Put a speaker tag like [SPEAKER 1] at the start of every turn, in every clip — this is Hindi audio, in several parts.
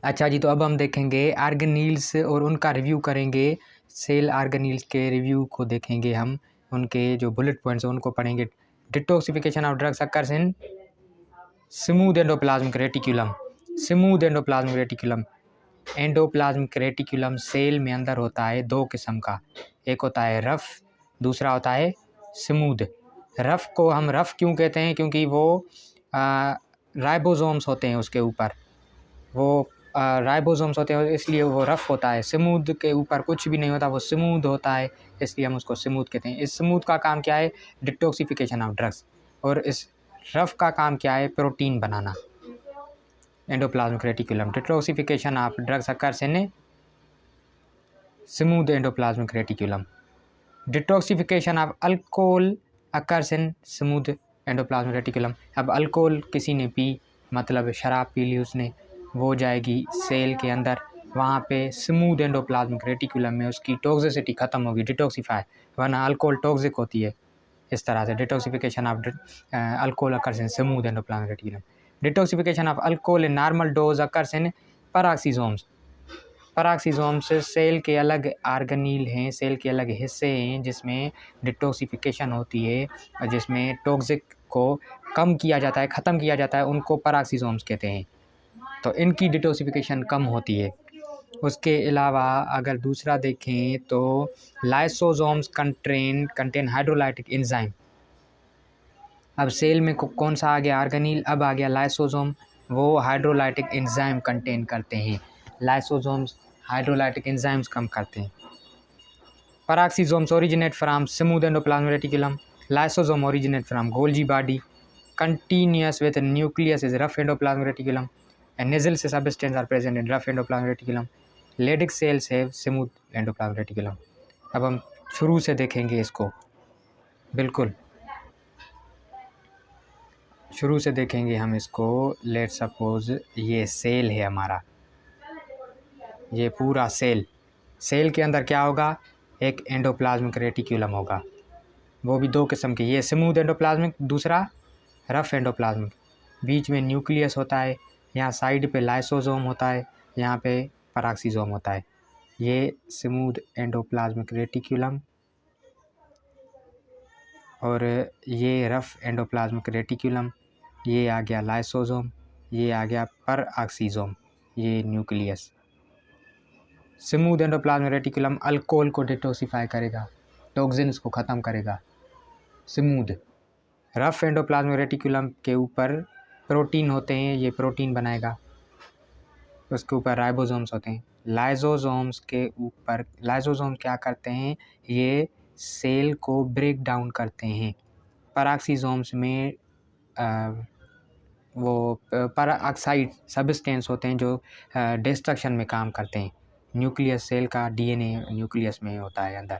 [SPEAKER 1] अच्छा जी, तो अब हम देखेंगे ऑर्गेनील्स और उनका रिव्यू करेंगे। सेल ऑर्गेनील्स के रिव्यू को देखेंगे हम, उनके जो बुलेट पॉइंट्स हैं उनको पढ़ेंगे। Detoxification of drugs occurs in smooth endoplasmic reticulum. Smooth endoplasmic reticulum, endoplasmic reticulum cell में अंदर होता है दो किस्म का, एक होता है रफ़, दूसरा होता है स्मूथ। रफ़ को हम रफ़ क्यों कहते हैं? क्योंकि वो राइबोसोम्स होते हैं उसके ऊपर, वो राइबोसोम्स होते हैं इसलिए वो रफ़ होता है। स्मूथ के ऊपर कुछ भी नहीं होता, वो स्मूथ होता है इसलिए हम उसको स्मूथ कहते हैं। इस स्मूथ का काम क्या है? Detoxification of drugs. और इस रफ़ का काम क्या है? Protein banana. Endoplasmic reticulum, detoxification of drugs occurs in smooth endoplasmic reticulum. Detoxification of alcohol occurs in smooth endoplasmic reticulum. अब अल्कोहल किसी ने पी, मतलब शराब पी ली उसने, वो जाएगी सेल के अंदर, वहाँ पे स्मूथ एंडोप्लाज्मिक रेटिकुलम में उसकी टॉक्सिसिटी ख़त्म होगी, डिटॉक्सिफाई, वरना अल्कोहल टॉक्सिक होती है। इस तरह से detoxification of alcohol occurs in smooth endoplasmic reticulum. Detoxification of alcohol in normal dose occurs in peroxisomes. Peroxisomes cell के अलग ऑर्गेनील हैं, सेल के अलग हिस्से हैं जिसमें डिटॉक्सिफिकेशन होती है और जिसमें टॉक्सिक को कम किया जाता है, ख़त्म किया जाता है, उनको पैराक्सीसोम्स कहते हैं। तो इनकी डिटॉक्सिफिकेशन कम होती है। उसके अलावा अगर दूसरा देखें तो लाइसोसोम्स कंटेन हाइड्रोलाइटिक एंजाइम। अब सेल में कौन सा आ गया ऑर्गेनील? अब आ गया लाइसोसोम, वो हाइड्रोलाइटिक एंजाइम कंटेन करते हैं। लाइसोसोम्स हाइड्रोलाइटिक एंजाइम्स कम करते हैं। Peroxisomes originate from smooth endoplasmic reticulum. Lysosome originate from Golgi body continuous with nucleus is rough endoplasmic reticulum and nasal substances are present in rough endoplasmic reticulum. Leydig cells have smooth endoplasmic reticulum. अब हम शुरू से देखेंगे इसको, बिल्कुल शुरू से देखेंगे हम इसको। लेट सपोज ये सेल है हमारा, ये पूरा सेल, सेल के अंदर क्या होगा? एक एंडोप्लाज्मिक रेटिकुलम होगा, वो भी दो किस्म के, ये स्मूथ एंडोप्लाज्मिक, दूसरा रफ एंडोप्लाज्मिक। बीच में न्यूक्लियस होता है, यहाँ साइड पे लाइसोसोम होता है, यहाँ पे पैराक्सीसोम होता है। ये स्मूथ एंडोप्लाज्मिक रेटिकुलम और ये रफ एंडोप्लाज्मिक रेटिकुलम, ये आ गया लाइसोसोम, ये आ गया पैराक्सीसोम, ये nucleus. Smooth endoplasmic reticulum alcohol को डिटॉक्सिफाई करेगा, टॉक्सिन्स को ख़त्म करेगा। स्मूथ रफ एंडोप्लाज्मिक रेटिकुलम के ऊपर प्रोटीन होते हैं, ये प्रोटीन बनाएगा, उसके ऊपर राइबोसोम्स होते हैं। लाइसोसोम्स के ऊपर, लाइसोसोम क्या करते हैं? ये सेल को ब्रेक डाउन करते हैं। पैराक्सीसोम्स में वो पैराऑक्साइड सब्सटेंस होते हैं जो डिस्ट्रक्शन में काम करते हैं। न्यूक्लियस सेल का डीएनए न्यूक्लियस में होता है अंदर।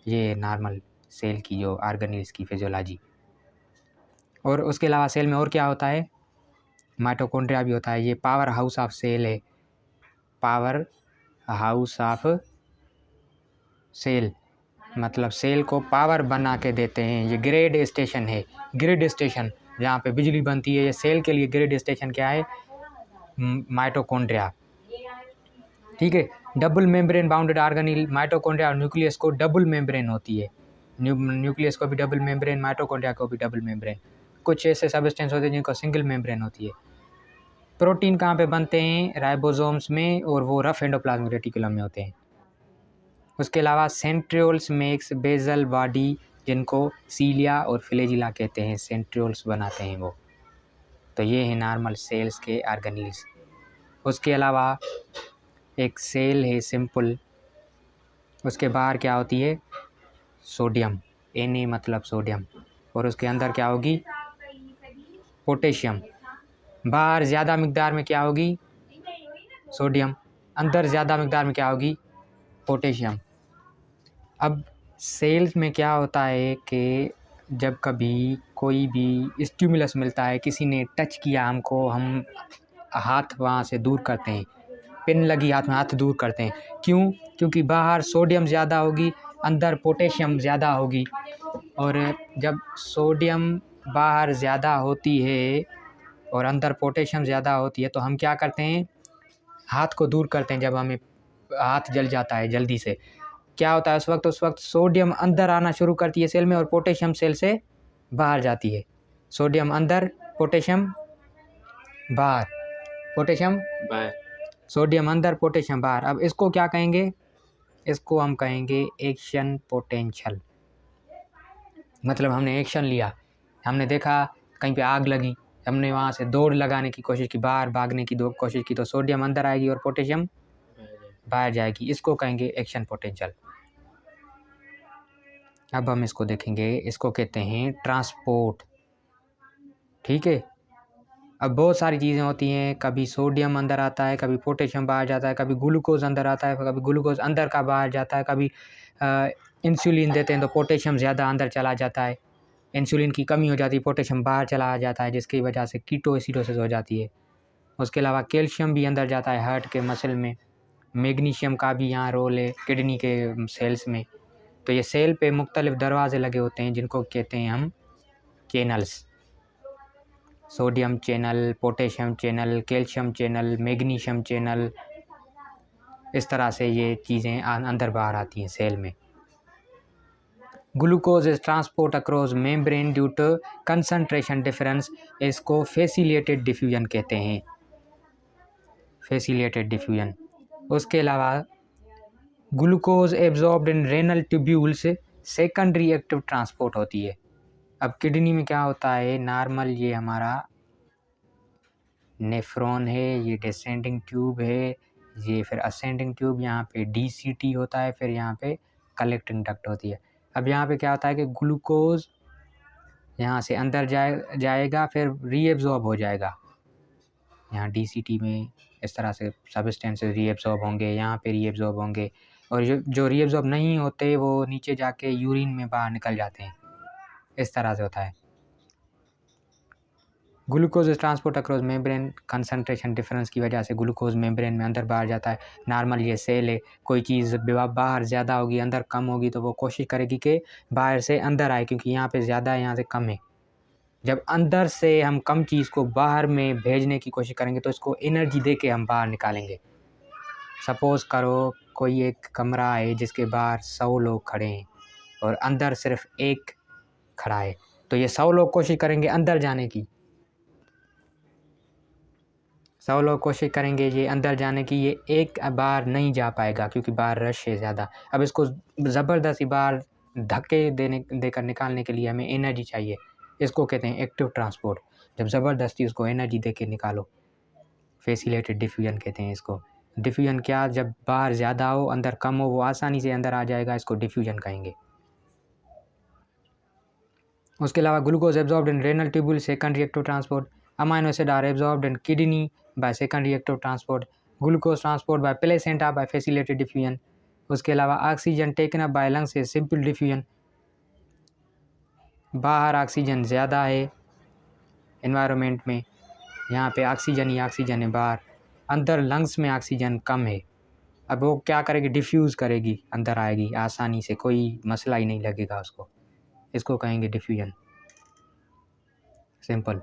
[SPEAKER 1] ये नॉर्मल सेल की जो ऑर्गेनील्स की फिजियोलॉजी। और उसके अलावा सेल में और क्या होता है? माइटोकॉन्ड्रिया भी होता है। ये पावर हाउस ऑफ सेल है, पावर हाउस ऑफ सेल, मतलब सेल को पावर बना के देते हैं। ये ग्रिड स्टेशन है, ग्रिड स्टेशन जहाँ पे बिजली बनती है, ये सेल के लिए ग्रिड स्टेशन क्या है? माइटोकॉन्ड्रिया। ठीक है, डबल मेम्ब्रेन बाउंडेड ऑर्गेनील, माइटोकॉन्ड्रिया और न्यूक्लियस को डबल मेम्ब्रेन होती है। न्यूक्लियस को भी डबल मेम्ब्रेन, माइटोकॉन्ड्रिया को भी डबल मेम्ब्रेन। कुछ ऐसे सब्सटेंस होते हैं जिनको सिंगल मेम्ब्रेन होती है। प्रोटीन कहाँ पे बनते हैं? राइबोसोम्स में, और वो रफ एंडोप्लाज्मिक रेटिकुलम में होते हैं। उसके अलावा सेंट्रियोल्स मेक्स बेसल बॉडी, जिनको सीलिया और फ्लैजिला कहते हैं, सेंट्रियोल्स बनाते हैं वो। तो ये है नॉर्मल सेल्स के ऑर्गेनील्स। उसके अलावा एक सेल है सिंपल, उसके बाहर क्या होती है? सोडियम, Na मतलब सोडियम, और उसके अंदर क्या होगी? पोटेशियम। बाहर ज़्यादा मिकदार में क्या होगी? सोडियम, अंदर ज़्यादा मिकदार में क्या होगी? पोटेशियम। अब सेल्स में क्या होता है कि जब कभी कोई भी स्टिमुलस मिलता है, किसी ने टच किया हमको, हम हाथ वहाँ से दूर करते हैं, पिन लगी हाथ में, हाथ दूर करते हैं। क्यों? क्योंकि बाहर सोडियम ज़्यादा होगी, अंदर पोटेशियम ज़्यादा होगी। और जब सोडियम बाहर ज़्यादा होती है और अंदर पोटेशियम ज़्यादा होती है तो हम क्या करते हैं? हाथ को दूर करते हैं, जब हमें हाथ जल जाता है जल्दी से, क्या होता है उस वक्त सोडियम अंदर आना शुरू करती है सेल में और पोटेशियम सेल से बाहर जाती है। सोडियम अंदर, पोटेशियम बाहर, पोटेशियम
[SPEAKER 2] बाय
[SPEAKER 1] सोडियम अंदर, पोटेशियम बाहर। अब इसको क्या कहेंगे? इसको हम कहेंगे एक्शन पोटेंशियल। मतलब हमने एक्शन लिया, हमने देखा कहीं पे आग लगी, हमने वहाँ से दौड़ लगाने की कोशिश की, बाहर भागने की कोशिश की, तो सोडियम अंदर आएगी और पोटेशियम बाहर जाएगी। इसको कहेंगे एक्शन पोटेंशियल। अब हम इसको देखेंगे, इसको कहते हैं ट्रांसपोर्ट। ठीक है। अब बहुत सारी चीज़ें होती हैं, कभी सोडियम अंदर आता है, कभी पोटेशियम बाहर जाता है, कभी ग्लूकोज अंदर आता है, कभी ग्लूकोज अंदर का बाहर जाता है, कभी इंसुलिन देते हैं तो पोटेशियम ज़्यादा अंदर चला जाता है, इंसुलिन की कमी हो जाती है, पोटेशियम बाहर चला जाता है, जिसकी वजह से कीटोएसिडोसिस हो जाती है। उसके अलावा कैल्शियम भी अंदर जाता है हार्ट के मसल में, मैग्नीशियम का भी यहाँ रोल है किडनी के सेल्स में। तो ये सेल पे मुख्तलिफ दरवाजे लगे होते हैं जिनको कहते हैं हम channels. Sodium channel, potassium channel, calcium channel, magnesium channel, इस तरह से ये चीज़ें अंदर बाहर आती हैं सेल में। Glucose is transport across membrane due to concentration difference, इसको फैसिलिटेटेड डिफ्यूजन कहते हैं, फैसिलिटेटेड डिफ्यूजन। उसके अलावा glucose absorbed in renal tubules, secondary active transport होती है। अब किडनी में क्या होता है, नॉर्मल ये हमारा नेफ्रॉन है, ये डिसेंडिंग ट्यूब है, ये फिर असेंडिंग ट्यूब, यहाँ पे डीसीटी होता है, फिर यहाँ पे कलेक्टिंग डक्ट होती है। अब यहाँ पे क्या होता है कि ग्लूकोज यहाँ से अंदर जाएगा, फिर रीएब्जॉर्ब हो जाएगा। यहाँ डीसीटी में इस तरह से सब्सटेंसेस रीएब्जॉर्ब होंगे, यहाँ पे रीएब्जॉर्ब होंगे, और जो रीएब्जॉर्ब नहीं होते वो नीचे जाके यूरिन में बाहर निकल जाते हैं। इस तरह से होता है। Glucose is transport across membrane, concentration difference की वजह से ग्लूकोज मेम्ब्रेन में अंदर बाहर जाता है। नॉर्मल ये सेल है, कोई चीज़ बाहर ज़्यादा होगी अंदर कम होगी तो वो कोशिश करेगी कि बाहर से अंदर आए, क्योंकि यहाँ पे ज़्यादा है यहाँ से कम है। जब अंदर से हम कम चीज़ को बाहर में भेजने की कोशिश करेंगे तो इसको एनर्जी दे के हम बाहर निकालेंगे। सपोज़ करो कोई एक कमरा है जिसके बाहर 100 लोग खड़े हैं और अंदर सिर्फ एक खड़ा है, तो ये 100 लोग कोशिश करेंगे अंदर जाने की, 100 लोग कोशिश करेंगे ये अंदर जाने की, ये एक बार नहीं जा पाएगा क्योंकि बाहर रश है ज़्यादा। अब इसको ज़बरदस्ती बाहर धक्के देकर निकालने के लिए हमें एनर्जी चाहिए, इसको कहते हैं एक्टिव ट्रांसपोर्ट। जब ज़बरदस्ती उसको एनर्जी दे के निकालो, फैसिलिटेटेड डिफ्यूजन कहते हैं इसको। डिफ्यूजन क्या, जब बाहर ज़्यादा हो अंदर कम हो, वो आसानी से अंदर आ जाएगा, इसको डिफ्यूजन कहेंगे। उसके अलावा glucose absorbed in renal tubule, secondary active transport. Amino acid are absorbed in kidney by secondary active transport. Glucose transport by placenta by facilitated diffusion. उसके अलावा oxygen taken up by lungs is simple diffusion. बाहर ऑक्सीजन ज़्यादा है एनवायरनमेंट में, यहाँ पे ऑक्सीजन ही ऑक्सीजन है बाहर, अंदर लंग्स में ऑक्सीजन कम है। अब वो क्या करेगी, डिफ्यूज़ करेगी, अंदर आएगी आसानी से, कोई मसला ही नहीं लगेगा उसको, इसको कहेंगे डिफ्यूजन। सिंपल।